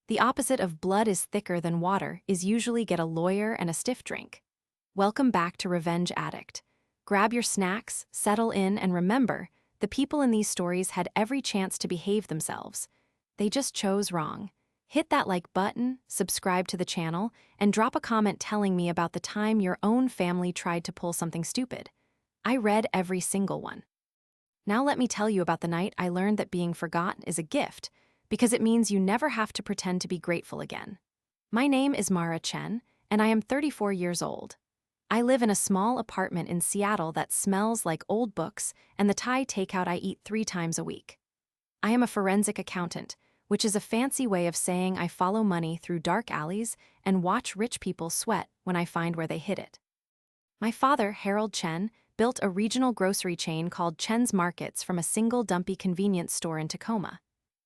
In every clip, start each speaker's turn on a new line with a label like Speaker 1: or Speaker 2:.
Speaker 1: The opposite of blood is thicker than water is usually get a lawyer and a stiff drink. Welcome back to Revenge Addict. Grab your snacks, settle in, and remember, the people in these stories had every chance to behave themselves. They just chose wrong. Hit that like button, subscribe to the channel, and drop a comment telling me about the time your own family tried to pull something stupid. I read every single one. Now let me tell you about the night I learned that being forgotten is a gift, because it means you never have to pretend to be grateful again. My name is Mara Chen, and I am 34 years old. I live in a small apartment in Seattle that smells like old books and the Thai takeout I eat 3 times a week. I am a forensic accountant, which is a fancy way of saying I follow money through dark alleys and watch rich people sweat when I find where they hid it. My father, Harold Chen, built a regional grocery chain called Chen's Markets from a single dumpy convenience store in Tacoma.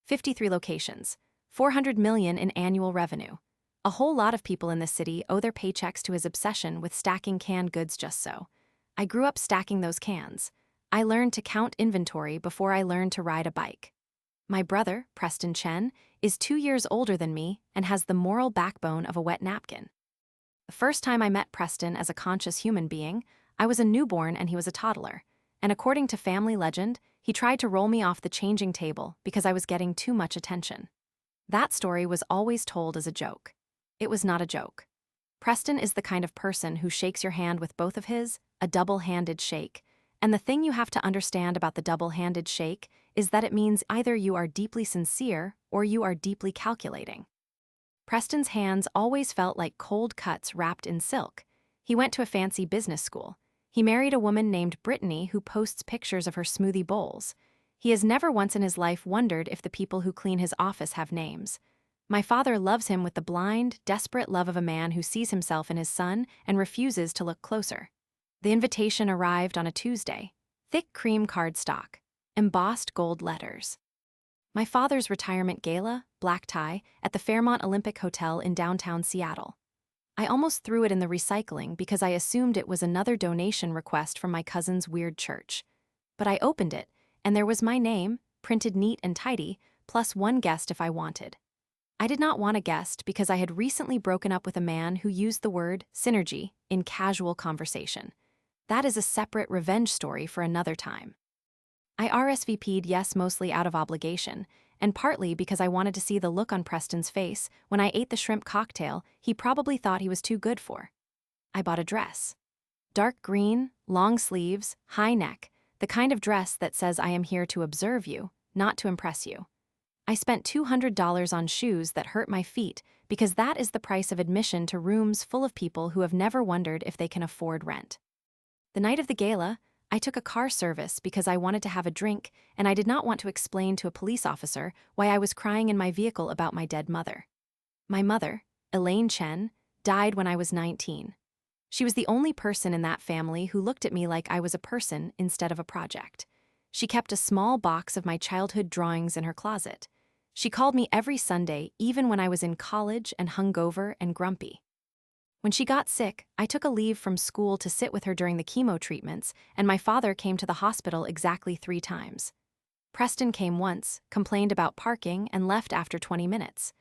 Speaker 1: 53 locations, 400 million in annual revenue. A whole lot of people in this city owe their paychecks to his obsession with stacking canned goods just so. I grew up stacking those cans. I learned to count inventory before I learned to ride a bike. My brother, Preston Chen, is 2 years older than me and has the moral backbone of a wet napkin. The first time I met Preston as a conscious human being, I was a newborn and he was a toddler. And according to family legend, he tried to roll me off the changing table because I was getting too much attention. That story was always told as a joke. It was not a joke. Preston is the kind of person who shakes your hand with both of his, a double-handed shake. And the thing you have to understand about the double-handed shake is that it means either you are deeply sincere or you are deeply calculating. Preston's hands always felt like cold cuts wrapped in silk. He went to a fancy business school. He married a woman named Brittany who posts pictures of her smoothie bowls. He has never once in his life wondered if the people who clean his office have names. My father loves him with the blind, desperate love of a man who sees himself in his son and refuses to look closer. The invitation arrived on a Tuesday. Thick cream cardstock, embossed gold letters. My father's retirement gala, black tie, at the Fairmont Olympic Hotel in downtown Seattle. I almost threw it in the recycling because I assumed it was another donation request from my cousin's weird church. But I opened it, and there was my name, printed neat and tidy, plus one guest if I wanted. I did not want a guest because I had recently broken up with a man who used the word synergy in casual conversation. That is a separate revenge story for another time. I RSVP'd yes mostly out of obligation, and partly because I wanted to see the look on Preston's face when I ate the shrimp cocktail he probably thought he was too good for. I bought a dress. Dark green, long sleeves, high neck, the kind of dress that says I am here to observe you, not to impress you. I spent $200 on shoes that hurt my feet because that is the price of admission to rooms full of people who have never wondered if they can afford rent. The night of the gala, I took a car service because I wanted to have a drink and I did not want to explain to a police officer why I was crying in my vehicle about my dead mother. My mother, Elaine Chen, died when I was 19. She was the only person in that family who looked at me like I was a person instead of a project. She kept a small box of my childhood drawings in her closet. She called me every Sunday, even when I was in college and hungover and grumpy. When she got sick, I took a leave from school to sit with her during the chemo treatments, and my father came to the hospital exactly 3 times. Preston came once, complained about parking, and left after 20 minutes.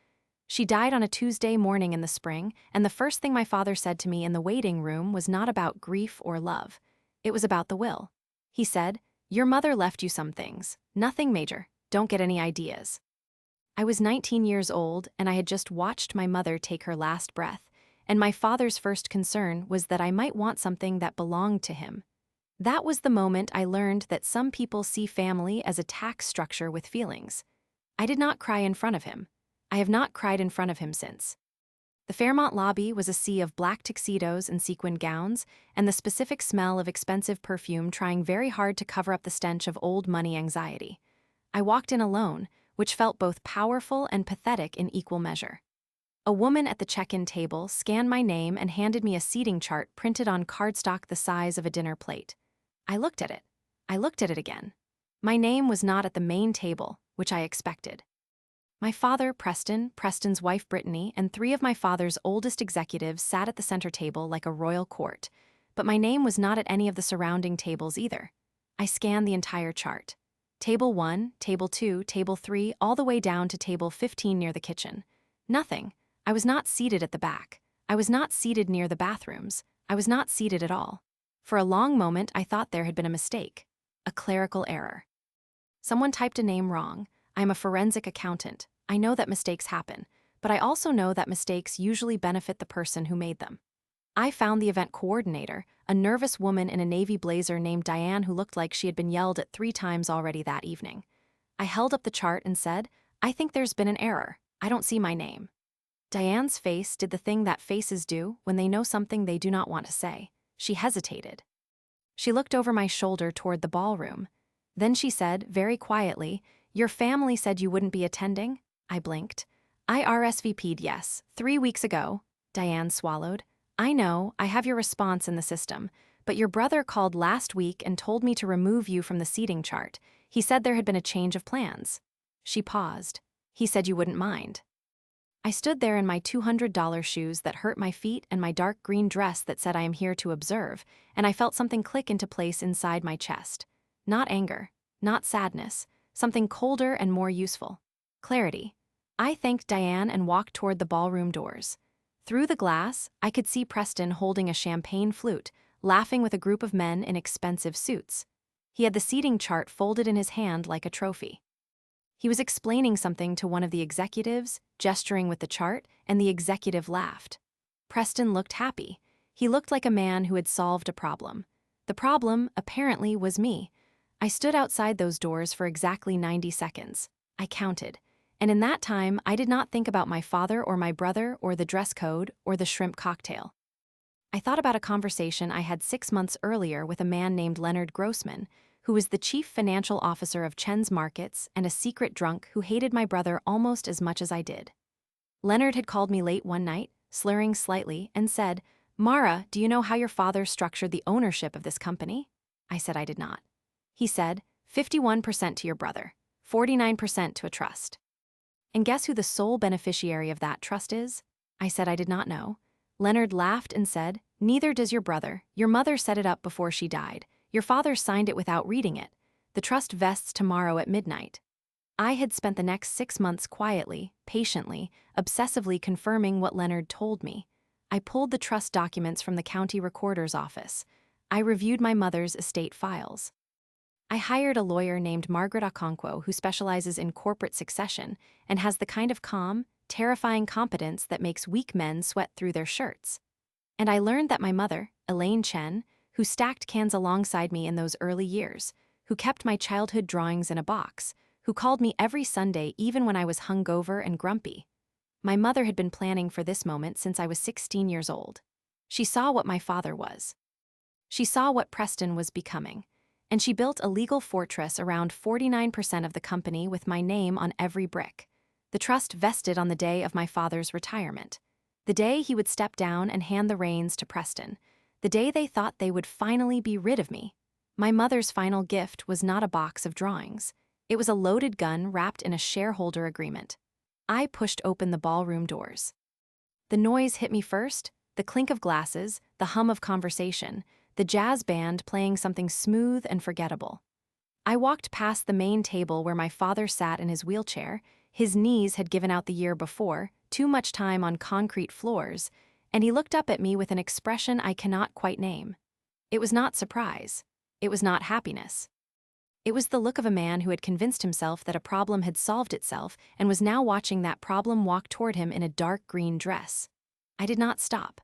Speaker 1: She died on a Tuesday morning in the spring, and the first thing my father said to me in the waiting room was not about grief or love. It was about the will. He said, "Your mother left you some things. Nothing major. Don't get any ideas." I was 19 years old, and I had just watched my mother take her last breath. And my father's first concern was that I might want something that belonged to him. That was the moment I learned that some people see family as a tax structure with feelings. I did not cry in front of him. I have not cried in front of him since. The Fairmont lobby was a sea of black tuxedos and sequined gowns, and the specific smell of expensive perfume trying very hard to cover up the stench of old money anxiety. I walked in alone, which felt both powerful and pathetic in equal measure. A woman at the check-in table scanned my name and handed me a seating chart printed on cardstock the size of a dinner plate. I looked at it. I looked at it again. My name was not at the main table, which I expected. My father, Preston, Preston's wife, Brittany, and 3 of my father's oldest executives sat at the center table like a royal court, but my name was not at any of the surrounding tables either. I scanned the entire chart. Table 1, Table 2, Table 3, all the way down to Table 15 near the kitchen. Nothing. I was not seated at the back. I was not seated near the bathrooms. I was not seated at all. For a long moment, I thought there had been a mistake. A clerical error. Someone typed a name wrong. I am a forensic accountant. I know that mistakes happen, but I also know that mistakes usually benefit the person who made them. I found the event coordinator, a nervous woman in a navy blazer named Diane who looked like she had been yelled at 3 times already that evening. I held up the chart and said, "I think there's been an error. I don't see my name." Diane's face did the thing that faces do when they know something they do not want to say. She hesitated. She looked over my shoulder toward the ballroom. Then she said, very quietly, "Your family said you wouldn't be attending?" I blinked. "I RSVP'd yes, 3 weeks ago." Diane swallowed. "I know, I have your response in the system, but your brother called last week and told me to remove you from the seating chart. He said there had been a change of plans." She paused. "He said you wouldn't mind." I stood there in my $200 shoes that hurt my feet and my dark green dress that said I am here to observe, and I felt something click into place inside my chest. Not anger, not sadness, something colder and more useful. Clarity. I thanked Diane and walked toward the ballroom doors. Through the glass, I could see Preston holding a champagne flute, laughing with a group of men in expensive suits. He had the seating chart folded in his hand like a trophy. He was explaining something to one of the executives, gesturing with the chart, and the executive laughed. Preston looked happy. He looked like a man who had solved a problem. The problem, apparently, was me. I stood outside those doors for exactly 90 seconds. I counted. And in that time, I did not think about my father or my brother or the dress code or the shrimp cocktail. I thought about a conversation I had 6 months earlier with a man named Leonard Grossman, who was the chief financial officer of Chen's Markets and a secret drunk who hated my brother almost as much as I did. Leonard had called me late one night, slurring slightly, and said, "Mara, do you know how your father structured the ownership of this company?" I said I did not. He said, 51% to your brother, 49% to a trust. And guess who the sole beneficiary of that trust is? I said I did not know. Leonard laughed and said, "Neither does your brother. Your mother set it up before she died. Your father signed it without reading it. The trust vests tomorrow at midnight." I had spent the next 6 months quietly, patiently, obsessively confirming what Leonard told me. I pulled the trust documents from the county recorder's office. I reviewed my mother's estate files. I hired a lawyer named Margaret Okonkwo who specializes in corporate succession and has the kind of calm, terrifying competence that makes weak men sweat through their shirts. And I learned that my mother, Elaine Chen, who stacked cans alongside me in those early years, who kept my childhood drawings in a box, who called me every Sunday even when I was hungover and grumpy. My mother had been planning for this moment since I was 16 years old. She saw what my father was. She saw what Preston was becoming. And she built a legal fortress around 49% of the company with my name on every brick. The trust vested on the day of my father's retirement. The day he would step down and hand the reins to Preston. The day they thought they would finally be rid of me. My mother's final gift was not a box of drawings. It was a loaded gun wrapped in a shareholder agreement. I pushed open the ballroom doors. The noise hit me first, the clink of glasses, the hum of conversation, the jazz band playing something smooth and forgettable. I walked past the main table where my father sat in his wheelchair. His knees had given out the year before, too much time on concrete floors, and he looked up at me with an expression I cannot quite name. It was not surprise. It was not happiness. It was the look of a man who had convinced himself that a problem had solved itself and was now watching that problem walk toward him in a dark green dress. I did not stop.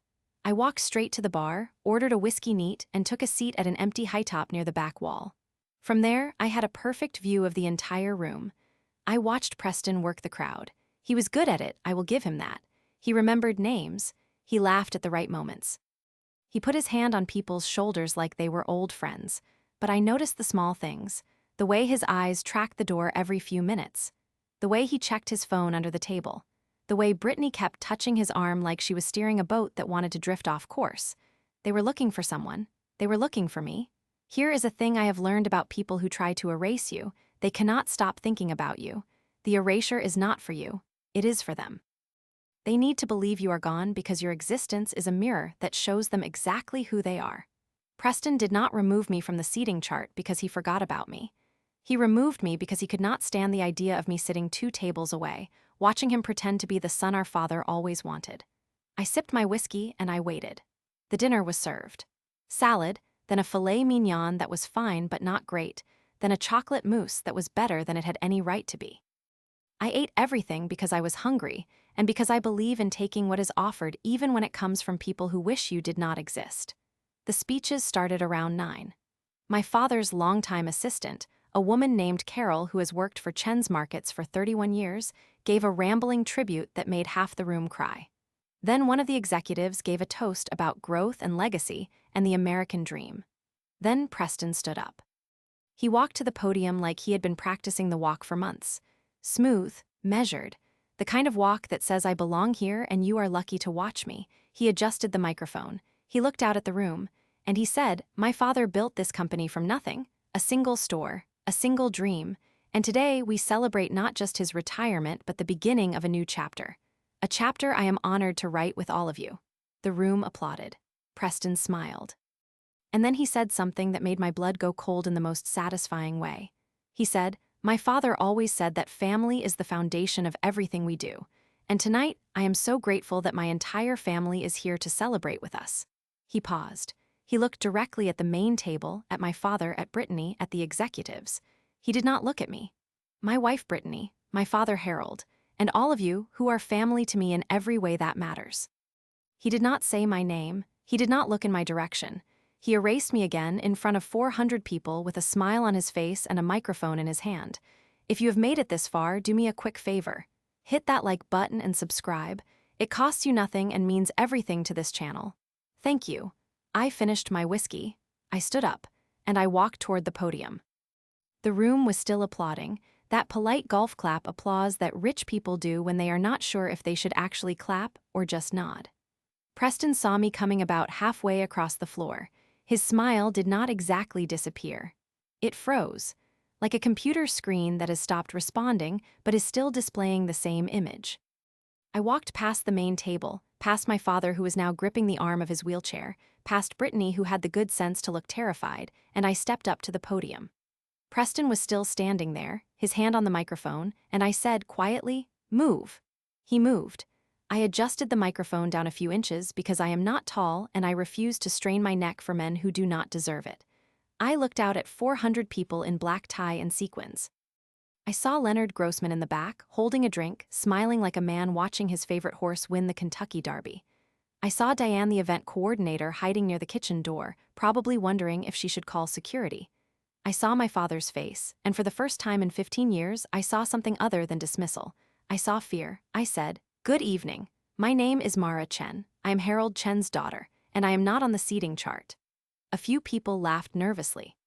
Speaker 1: I walked straight to the bar, ordered a whiskey neat, and took a seat at an empty high top near the back wall. From there, I had a perfect view of the entire room. I watched Preston work the crowd. He was good at it, I will give him that. He remembered names. He laughed at the right moments. He put his hand on people's shoulders like they were old friends. But I noticed the small things. The way his eyes tracked the door every few minutes. The way he checked his phone under the table. The way Brittany kept touching his arm like she was steering a boat that wanted to drift off course. They were looking for someone. They were looking for me. Here is a thing I have learned about people who try to erase you. They cannot stop thinking about you. The erasure is not for you. It is for them. They need to believe you are gone because your existence is a mirror that shows them exactly who they are. Preston did not remove me from the seating chart because he forgot about me. He removed me because he could not stand the idea of me sitting 2 tables away, watching him pretend to be the son our father always wanted. I sipped my whiskey and I waited. The dinner was served. Salad, then a filet mignon that was fine but not great, then a chocolate mousse that was better than it had any right to be. I ate everything because I was hungry and because I believe in taking what is offered even when it comes from people who wish you did not exist. The speeches started around 9. My father's longtime assistant, a woman named Carol who has worked for Chen's Markets for 31 years, gave a rambling tribute that made half the room cry. Then one of the executives gave a toast about growth and legacy and the American dream. Then Preston stood up. He walked to the podium like he had been practicing the walk for months. Smooth, measured, the kind of walk that says I belong here and you are lucky to watch me. He adjusted the microphone. He looked out at the room, and he said, "My father built this company from nothing, a single store, a single dream, and today we celebrate not just his retirement but the beginning of a new chapter. A chapter I am honored to write with all of you." The room applauded. Preston smiled. And then he said something that made my blood go cold in the most satisfying way. He said, "My father always said that family is the foundation of everything we do, and tonight I am so grateful that my entire family is here to celebrate with us." He paused. He looked directly at the main table, at my father, at Brittany, at the executives. He did not look at me. My wife Brittany, my father Harold, and all of you who are family to me in every way that matters. He did not say my name. He did not look in my direction. He erased me again in front of 400 people with a smile on his face and a microphone in his hand. If you have made it this far, do me a quick favor. Hit that like button and subscribe. It costs you nothing and means everything to this channel. Thank you. I finished my whiskey. I stood up, and I walked toward the podium. The room was still applauding, that polite golf clap applause that rich people do when they are not sure if they should actually clap or just nod. Preston saw me coming about halfway across the floor. His smile did not exactly disappear. It froze, like a computer screen that has stopped responding but is still displaying the same image. I walked past the main table, past my father who was now gripping the arm of his wheelchair, past Brittany who had the good sense to look terrified, and I stepped up to the podium. Preston was still standing there, his hand on the microphone, and I said quietly, "Move." He moved. I adjusted the microphone down a few inches because I am not tall and I refuse to strain my neck for men who do not deserve it. I looked out at 400 people in black tie and sequins. I saw Leonard Grossman in the back, holding a drink, smiling like a man watching his favorite horse win the Kentucky Derby. I saw Diane, the event coordinator, hiding near the kitchen door, probably wondering if she should call security. I saw my father's face, and for the first time in 15 years, I saw something other than dismissal. I saw fear. I said, "Good evening. My name is Mara Chen. I am Harold Chen's daughter, and I am not on the seating chart." A few people laughed nervously.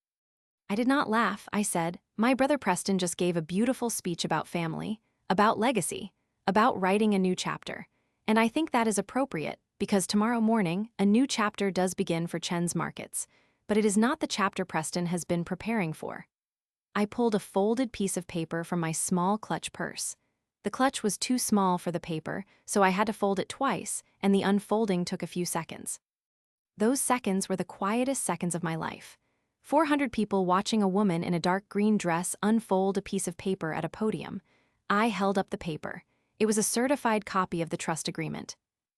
Speaker 1: I did not laugh. I said, "My brother Preston just gave a beautiful speech about family, about legacy, about writing a new chapter, and I think that is appropriate because tomorrow morning a new chapter does begin for Chen's Markets, but it is not the chapter Preston has been preparing for." I pulled a folded piece of paper from my small clutch purse. The clutch was too small for the paper, so I had to fold it twice, and the unfolding took a few seconds. Those seconds were the quietest seconds of my life. 400 people watching a woman in a dark green dress unfold a piece of paper at a podium. I held up the paper. It was a certified copy of the trust agreement.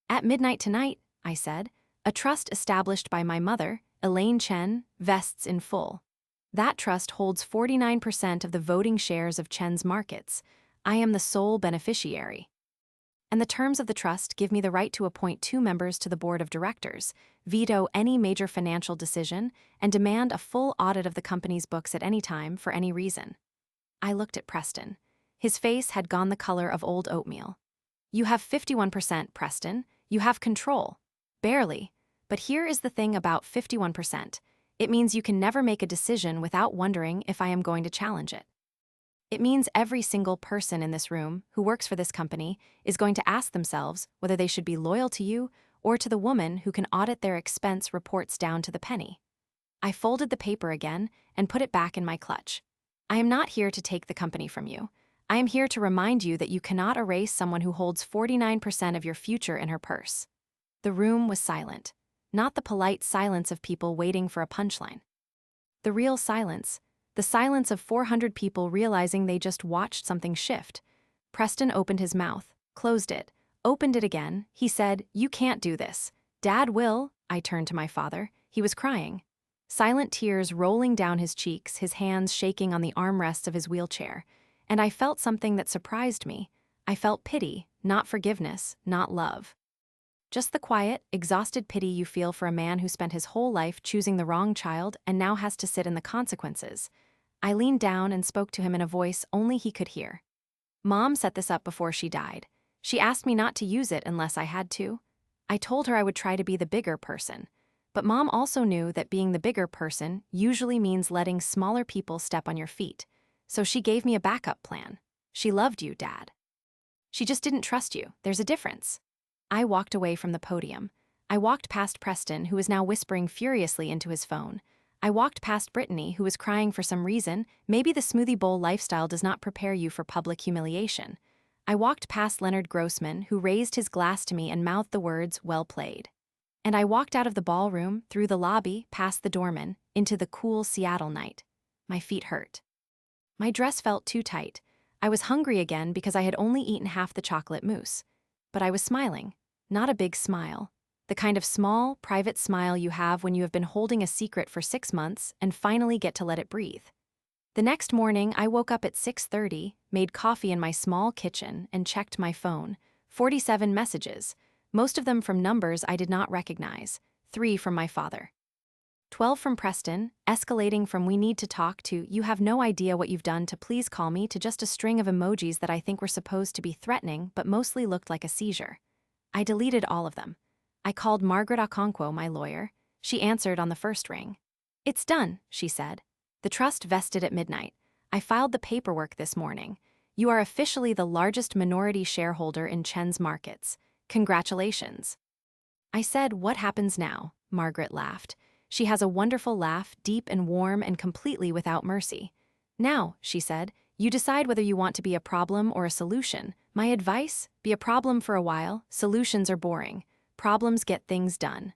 Speaker 1: "At midnight tonight," I said, "a trust established by my mother, Elaine Chen, vests in full. That trust holds 49% of the voting shares of Chen's Markets. I am the sole beneficiary. And the terms of the trust give me the right to appoint 2 members to the board of directors, veto any major financial decision, and demand a full audit of the company's books at any time for any reason." I looked at Preston. His face had gone the color of old oatmeal. "You have 51%, Preston. You have control." "Barely. But here is the thing about 51%. It means you can never make a decision without wondering if I am going to challenge it. It means every single person in this room who works for this company is going to ask themselves whether they should be loyal to you or to the woman who can audit their expense reports down to the penny." I folded the paper again and put it back in my clutch. "I am not here to take the company from you. I am here to remind you that you cannot erase someone who holds 49% of your future in her purse." The room was silent, not the polite silence of people waiting for a punchline. The real silence. The silence of 400 people realizing they just watched something shift. Preston opened his mouth, closed it, opened it again. He said, "You can't do this." "Dad will." I turned to my father. He was crying. Silent tears rolling down his cheeks, his hands shaking on the armrests of his wheelchair. And I felt something that surprised me. I felt pity, not forgiveness, not love. Just the quiet, exhausted pity you feel for a man who spent his whole life choosing the wrong child and now has to sit in the consequences. I leaned down and spoke to him in a voice only he could hear. "Mom set this up before she died. She asked me not to use it unless I had to. I told her I would try to be the bigger person. But Mom also knew that being the bigger person usually means letting smaller people step on your feet. So she gave me a backup plan. She loved you, Dad. She just didn't trust you. There's a difference." I walked away from the podium. I walked past Preston, who was now whispering furiously into his phone. I walked past Brittany, who was crying for some reason. Maybe the smoothie bowl lifestyle does not prepare you for public humiliation. I walked past Leonard Grossman, who raised his glass to me and mouthed the words, "Well played." And I walked out of the ballroom, through the lobby, past the doorman, into the cool Seattle night. My feet hurt. My dress felt too tight. I was hungry again because I had only eaten half the chocolate mousse. But I was smiling. Not a big smile. The kind of small, private smile you have when you have been holding a secret for 6 months and finally get to let it breathe. The next morning, I woke up at 6:30, made coffee in my small kitchen, and checked my phone. 47 messages, most of them from numbers I did not recognize, 3 from my father. 12 from Preston, escalating from "we need to talk" to "you have no idea what you've done" to "please call me" to just a string of emojis that I think were supposed to be threatening but mostly looked like a seizure. I deleted all of them. I called Margaret Okonkwo, my lawyer. She answered on the first ring. "It's done," she said. "The trust vested at midnight. I filed the paperwork this morning. You are officially the largest minority shareholder in Chen's Markets. Congratulations." I said, "What happens now?" Margaret laughed. She has a wonderful laugh, deep and warm and completely without mercy. "Now," she said, "you decide whether you want to be a problem or a solution. My advice? Be a problem for a while. Solutions are boring. Problems get things done."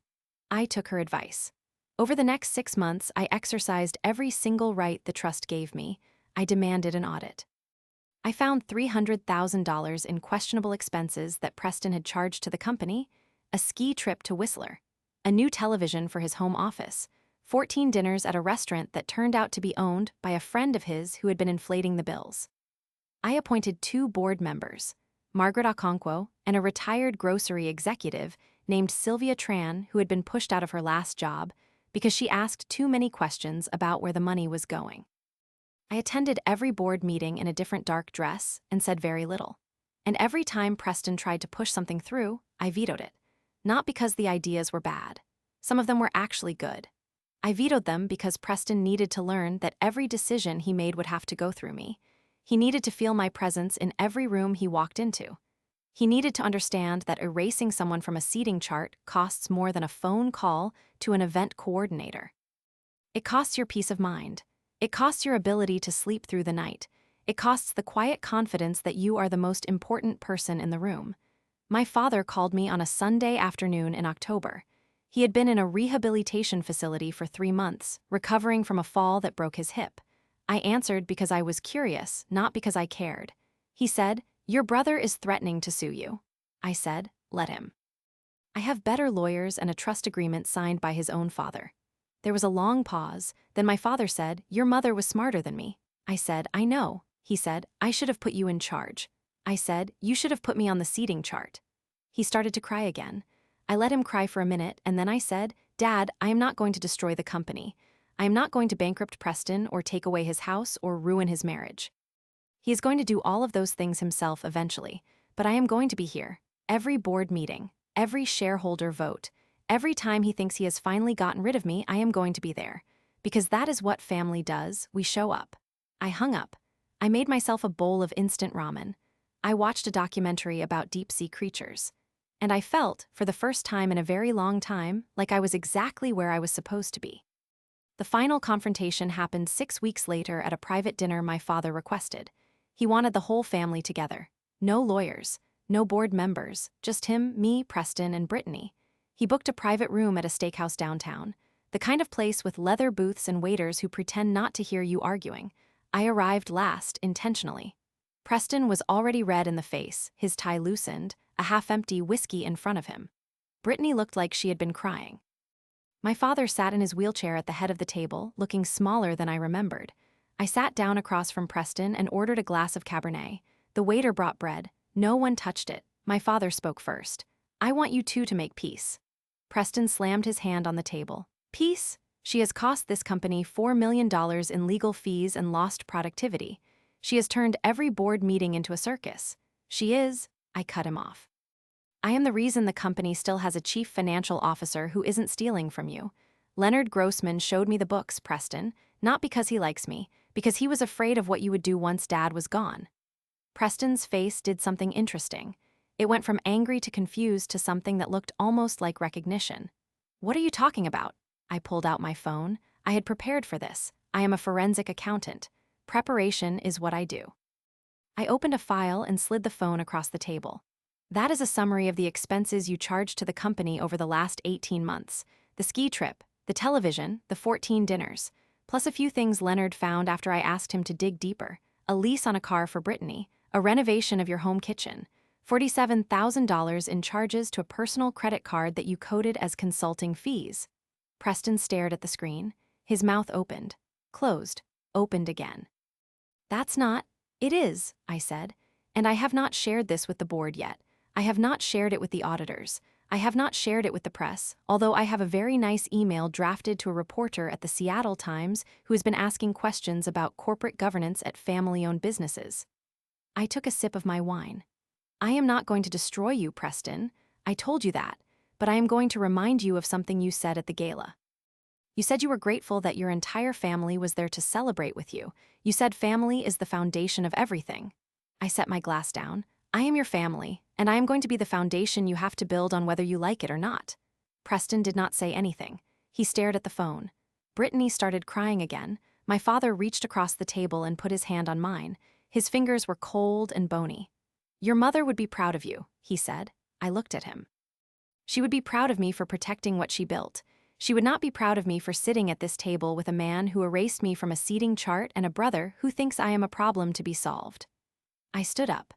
Speaker 1: I took her advice. Over the next 6 months, I exercised every single right the trust gave me. I demanded an audit. I found $300,000 in questionable expenses that Preston had charged to the company, a ski trip to Whistler, a new television for his home office, 14 dinners at a restaurant that turned out to be owned by a friend of his who had been inflating the bills. I appointed 2 board members, Margaret Okonkwo and a retired grocery executive named Sylvia Tran, who had been pushed out of her last job because she asked too many questions about where the money was going. I attended every board meeting in a different dark dress and said very little. And every time Preston tried to push something through, I vetoed it. Not because the ideas were bad. Some of them were actually good. I vetoed them because Preston needed to learn that every decision he made would have to go through me. He needed to feel my presence in every room he walked into. He needed to understand that erasing someone from a seating chart costs more than a phone call to an event coordinator. It costs your peace of mind. It costs your ability to sleep through the night. It costs the quiet confidence that you are the most important person in the room. My father called me on a Sunday afternoon in October. He had been in a rehabilitation facility for 3 months, recovering from a fall that broke his hip. I answered because I was curious, not because I cared. He said, "Your brother is threatening to sue you." I said, "Let him." I have better lawyers and a trust agreement signed by his own father. There was a long pause, then my father said, "Your mother was smarter than me." I said, "I know." He said, "I should have put you in charge." I said, "You should have put me on the seating chart." He started to cry again. I let him cry for a minute, and then I said, "Dad, I am not going to destroy the company. I am not going to bankrupt Preston or take away his house or ruin his marriage. He is going to do all of those things himself eventually, but I am going to be here. Every board meeting, every shareholder vote, every time he thinks he has finally gotten rid of me, I am going to be there. Because that is what family does, we show up." I hung up. I made myself a bowl of instant ramen. I watched a documentary about deep-sea creatures. And I felt, for the first time in a very long time, like I was exactly where I was supposed to be. The final confrontation happened 6 weeks later at a private dinner my father requested. He wanted the whole family together. No lawyers, no board members, just him, me, Preston, and Brittany. He booked a private room at a steakhouse downtown, the kind of place with leather booths and waiters who pretend not to hear you arguing. I arrived last, intentionally. Preston was already red in the face, his tie loosened, a half-empty whiskey in front of him. Brittany looked like she had been crying. My father sat in his wheelchair at the head of the table, looking smaller than I remembered. I sat down across from Preston and ordered a glass of Cabernet. The waiter brought bread. No one touched it. My father spoke first. "I want you two to make peace." Preston slammed his hand on the table. "Peace? She has cost this company $4 million in legal fees and lost productivity. She has turned every board meeting into a circus. She is—" I cut him off. "I am the reason the company still has a chief financial officer who isn't stealing from you. Leonard Grossman showed me the books, Preston, not because he likes me, because he was afraid of what you would do once Dad was gone." Preston's face did something interesting. It went from angry to confused to something that looked almost like recognition. "What are you talking about?" I pulled out my phone. I had prepared for this. I am a forensic accountant. Preparation is what I do. I opened a file and slid the phone across the table. "That is a summary of the expenses you charged to the company over the last 18 months. The ski trip, the television, the 14 dinners, plus a few things Leonard found after I asked him to dig deeper. A lease on a car for Brittany, a renovation of your home kitchen, $47,000 in charges to a personal credit card that you coded as consulting fees." Preston stared at the screen. His mouth opened, closed, opened again. "That's not—" "It is," I said. "And I have not shared this with the board yet. I have not shared it with the auditors. I have not shared it with the press, although I have a very nice email drafted to a reporter at the Seattle Times who has been asking questions about corporate governance at family-owned businesses." I took a sip of my wine. "I am not going to destroy you, Preston. I told you that, but I am going to remind you of something you said at the gala. You said you were grateful that your entire family was there to celebrate with you. You said family is the foundation of everything." I set my glass down. "I am your family, and I am going to be the foundation you have to build on whether you like it or not." Preston did not say anything. He stared at the phone. Brittany started crying again. My father reached across the table and put his hand on mine. His fingers were cold and bony. "Your mother would be proud of you," he said. I looked at him. "She would be proud of me for protecting what she built. She would not be proud of me for sitting at this table with a man who erased me from a seating chart and a brother who thinks I am a problem to be solved." I stood up.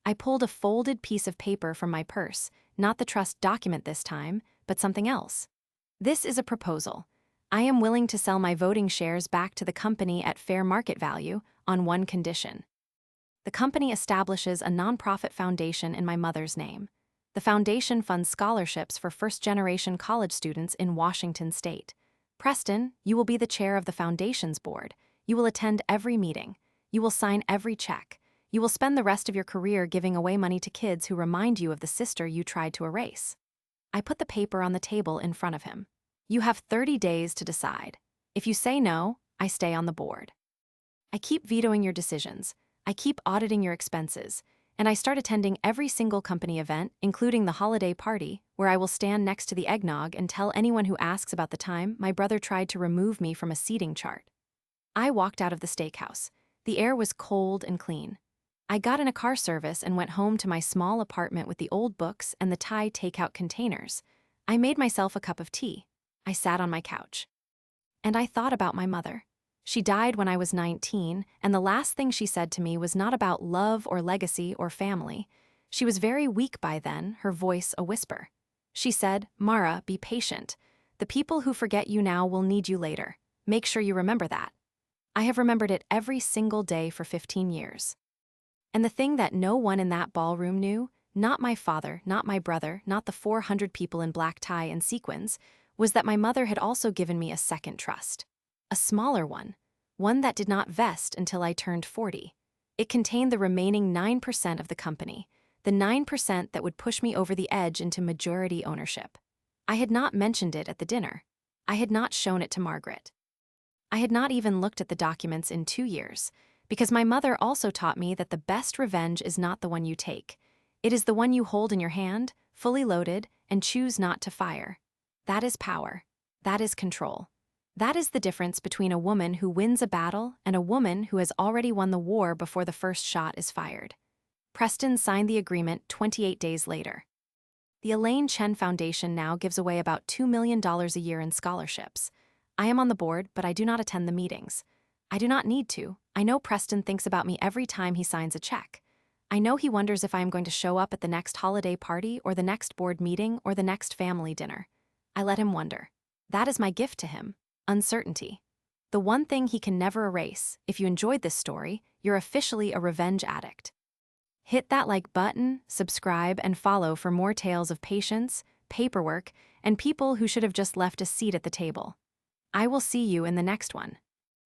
Speaker 1: I pulled a folded piece of paper from my purse, not the trust document this time, but something else. "This is a proposal. I am willing to sell my voting shares back to the company at fair market value on one condition. The company establishes a nonprofit foundation in my mother's name. The foundation funds scholarships for first-generation college students in Washington state. Preston, you will be the chair of the foundation's board. You will attend every meeting. You will sign every check. You will spend the rest of your career giving away money to kids who remind you of the sister you tried to erase." I put the paper on the table in front of him. "You have 30 days to decide. If you say no, I stay on the board. I keep vetoing your decisions. I keep auditing your expenses. And I start attending every single company event, including the holiday party, where I will stand next to the eggnog and tell anyone who asks about the time my brother tried to remove me from a seating chart." I walked out of the steakhouse. The air was cold and clean. I got in a car service and went home to my small apartment with the old books and the Thai takeout containers. I made myself a cup of tea. I sat on my couch. And I thought about my mother. She died when I was 19, and the last thing she said to me was not about love or legacy or family. She was very weak by then, her voice a whisper. She said, "Mara, be patient. The people who forget you now will need you later. Make sure you remember that." I have remembered it every single day for 15 years. And the thing that no one in that ballroom knew, not my father, not my brother, not the 400 people in black tie and sequins, was that my mother had also given me a second trust. A smaller one that did not vest until I turned 40. It contained the remaining 9% of the company, the 9% that would push me over the edge into majority ownership. I had not mentioned it at the dinner. I had not shown it to Margaret. I had not even looked at the documents in 2 years, because my mother also taught me that the best revenge is not the one you take. It is the one you hold in your hand, fully loaded, and choose not to fire. That is power. That is control. That is the difference between a woman who wins a battle and a woman who has already won the war before the first shot is fired. Preston signed the agreement 28 days later. The Elaine Chen Foundation now gives away about $2 million a year in scholarships. I am on the board, but I do not attend the meetings. I do not need to. I know Preston thinks about me every time he signs a check. I know he wonders if I am going to show up at the next holiday party or the next board meeting or the next family dinner. I let him wonder. That is my gift to him. Uncertainty. The one thing he can never erase. If you enjoyed this story, you're officially a revenge addict. Hit that like button, subscribe, and follow for more tales of patience, paperwork, and people who should have just left a seat at the table. I will see you in the next one.